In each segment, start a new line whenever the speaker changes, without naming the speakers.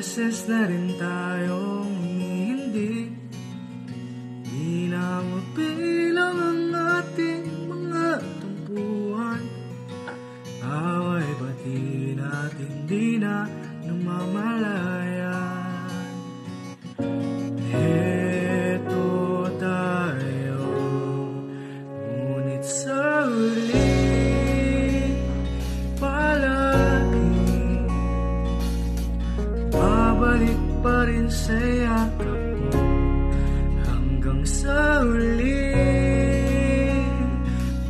beses na rin tayong hindi na mapilang ang ating mga tampuhan. Away bati natin di na namamalayan. Heto tayo, ngunit sa huli palagi babalik pa rin sa yakap mo. Hanggang sa huli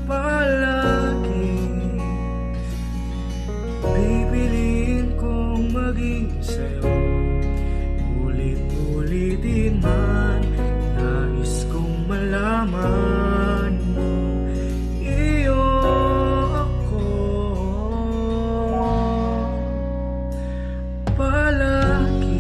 palagi pipiliin kong maging sa'yo. Ulit-ulitin man, nais kong malaman mo, iyo ako palagi.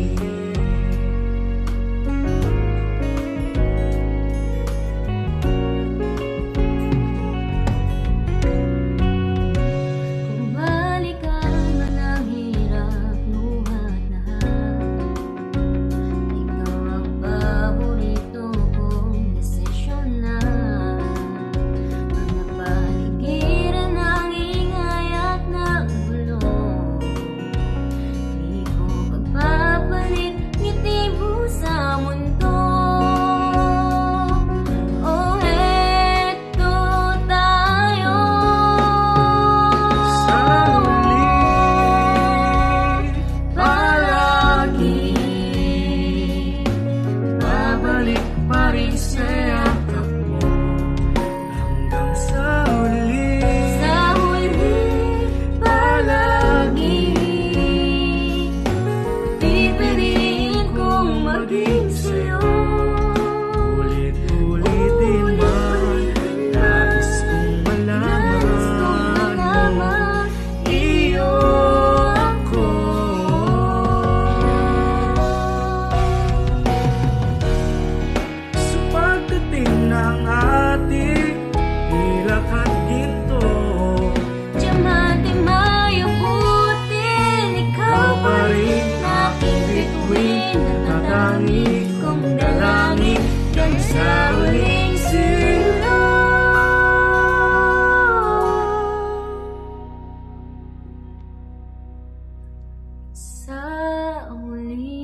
Sa huli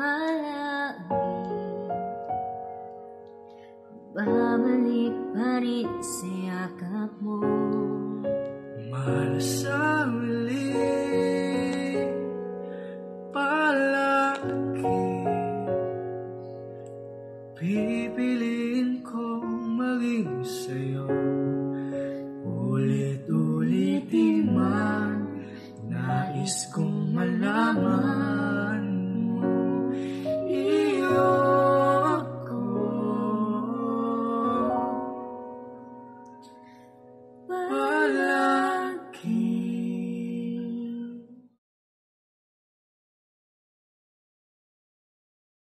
palagi babalik pa rin sa yakap mo.
Mahal sa huli palagi pipiliin kong maging sa'yo. Ulit-ulitin man, nais kong malaman